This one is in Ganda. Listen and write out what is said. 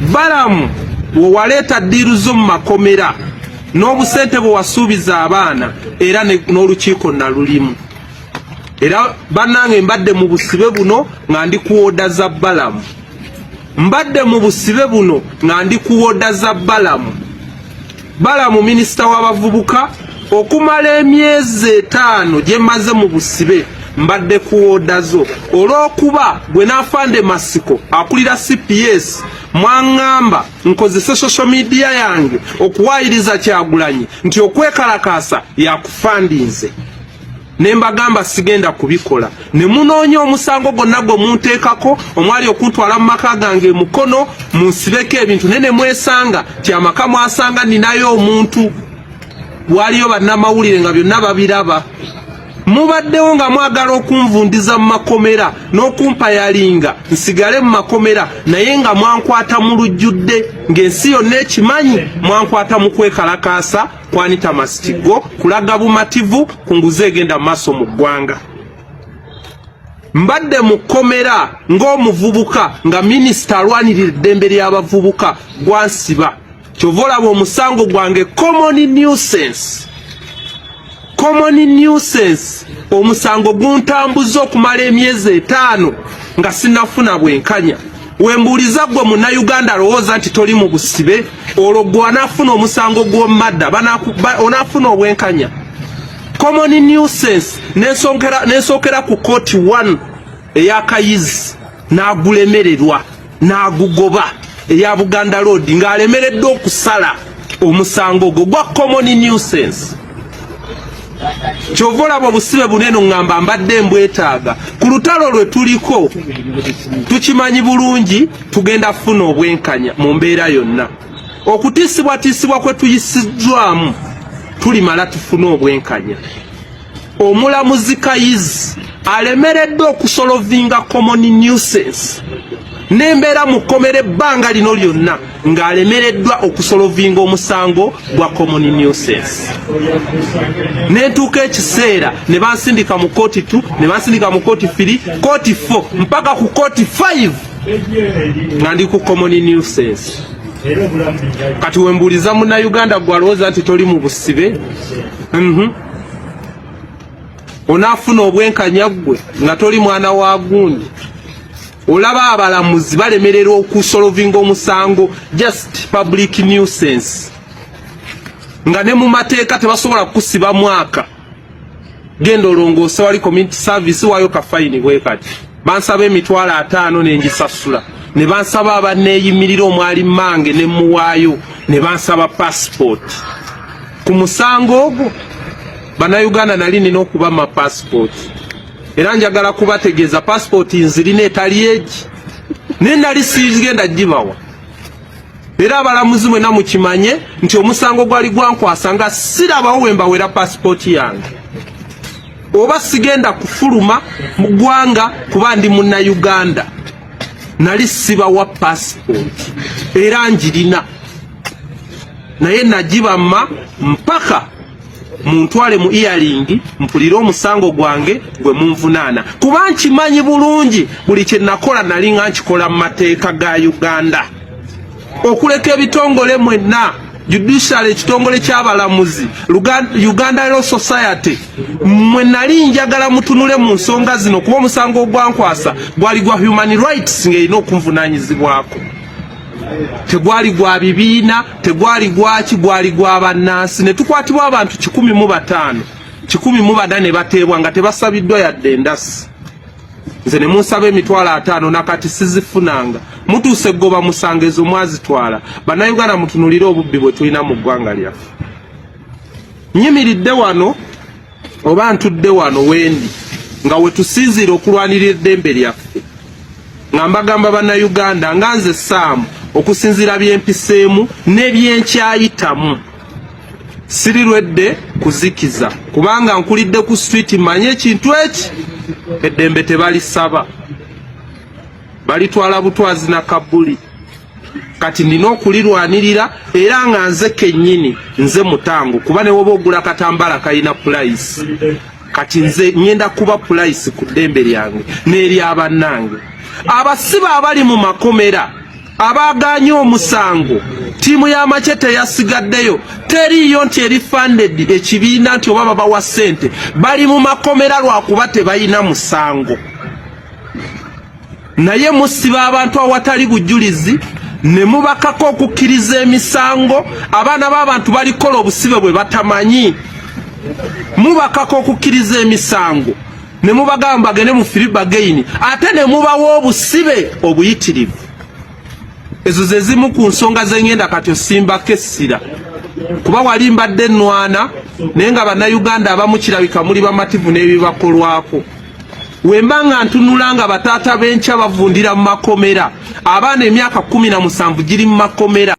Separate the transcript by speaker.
Speaker 1: Balamu wowaleeta ddiiru zo mu makomera n'obusente bwe wasuubiza abaana era n'olukiiko nalulimu. Era bannange mbadde mu busibe buno nga ndi kuwooda za Balamu. Mbadde mu busibe buno nga ndi kuwooda za Balamu. Balamu minisita w'abavubuka okumala emyezi 5 gye maze mu busibe mbadde kuwooda zo olw'okuba gwe n'afande Masiko akulira CPS mwangamba nkozese social media yange okuwaayiriza Kyagulanyi nti okwekalakaasa yakufandinze. Nembagamba sigenda kubikola. Ne munoonya omusango gonna gwe munteekako omwali okuntwala mu maka gange mukono munsibeko ebintu nene mwesanga ti amaka mwasanga ninayo omuntu. Waliyo bannamawulire nga byonna babiraba. Mubaddewo nga mwagala okunvundiza mu makomera n'okumpayalinga nsigale mu makomera naye nga mwankwata mu lujjudde ng'ensi yonna ekimanyi mwankwata mu kwekalakaasa kwanita masitigo kulaga bumativu ku nguzi egenda maaso mu ggwanga. Mbadde mu kkomera ng'omuvubuka nga minisita alwanirira eddembe ly'abavubuka gwansiba. Kyova olaba omusango gwange common nuisance. Common nuisance omusango guntambuza okumala emyezi 5 nga sinafuna bwenkanya. Wembuuliza gwe Munnayuganda alowooza nti toli mu busibe olwo gwe anaafuna omusango gw'omadda onaafuna obwenkanya. Common nuisance n'ensookera ku kooti 1 ey'akayizi n'agulemererwa n'agugoba eya Buganda Road ng'alemereddwa okusala omusango gwo gwa common nuisance. Kyova olaba obusibe bunene ngamba mbadde mbwetaaga. Ku lutalo lwe tuliko tukimanyi bulungi tugenda funa obwenkanya mu mbeera yonna. Okutiisibwatiisibwa kwe tuyisiddwamu tulimala tufuna obwenkanya. Omulamuzi Kayizi alemereddwa okusolovinga common nuisance n'embeera mu kkomera ebbanga lino lyonna ng'alemereddwa okusolovinga omusango gwa common nuisance. N'entuuka ekiseera ne bansindika mu kooti 2 ne bansindika mu kooti 3 kooti 4 mpaka ku kooti 5 nga ndi ku common nuisance. Kati wembuuliza Munnayuganda gwe alowooza nti toli mu busibe onaafuna obwenkanya gwe nga toli mwana wa gundi. Olaba abalamuzi balemererwa okusolovinga omusango just public nuisance nga ne mu mateeka tebasobola kusiba mwaka. Genda olongoose wali community service waayo kafayini bwe kati bansaba emitwalo 5 n'engisasula ne bansaba abaneeyimirira omwali mmange ne muwaayo ne bansaba passport. Ku musango ogwo Bannayuganda nali nina okuba ma passport. Era njagala kubategeeza passport nzirina etali egi nendali sigenda gibawa. Era abalamuzi mwena mukimanye nti omusango gwali gwankwasa nga sirabawo wembawera passport yange oba sigenda kufuluma mu ggwanga kuba ndi Munnayuganda. Nali sibawa passport era njirina naye nagibamma mpaka muntwale mu earring mpulire omusango gwange gwe munvunaana kuba nkimanyi bulungi buli kye nakola nali nga nkikola mu mateeka ga Uganda. Okuleka ebitongole mwenna judicial ekitongole ky'abalamuzi Uganda Law Society mwe nali njagala mutunule mu nsonga zino kuba omusango ogwankwasa gwali gwa human rights ng'erina okunvunaanyizibwako. Tegwali gwa bibiina tegwali gwaki gwali gwa bannansi ne tukwatibwa abantu 105 104 ne bateebwa nga tebasabiddwa yadde endasi. Nze ne munsaba emitwalo 5 nakati sizifunanga mutuuse goba musangezo mwazitwala. Bannayuganda mutunulire obubbi bwe tulina mu ggwanga lyaffe. Nyimiridde wano oba ntudde wano wendi nga we tusinziira okulwanirira eddembe lyaffe nga mbagamba Bannayuganda nga nze Saamu okusinzira byempiseemu n'ebyenkyayitamu sirirwedde kuzikiza kubanga nkulidde ku street manye ekintu eki eddembe tebalisaba balitwala butwazi na kabuli. Kati nina okulirwanirira era nga nze kennyini nze mutango kuba ne woba ogula katambala kalina price. Kati nze ngenda kuba price ku ddembe lyange n'eri abannange. Abasiba abali mu makomera abaganye omusango tiimu y'amachete yasigaddeyo teriyo nti eri funded ekibiina nti oba babawa ssente bali mu makomera lwakuba tebalina musango naye musiba abantu awatali bujulizi ne mubakako okukkiriza emisango abaana b'abantu balikola obusibe bwe batamanyi mubakako okukkiriza emisango ne mubagamba bagende mu firiba gaini ate ne mubawo obusibe obuyitirivu ezo ze zimu ku nsonga zengenda kati osimbako essira kuba wali mbadde ennwana naye nga bannayuganda abamu kirabika muli bamativu n'ebibakolwako wemba nga ntunula nga bataata b'enkya bavundira mu makomera abaana emyaka 17 giri mu makomera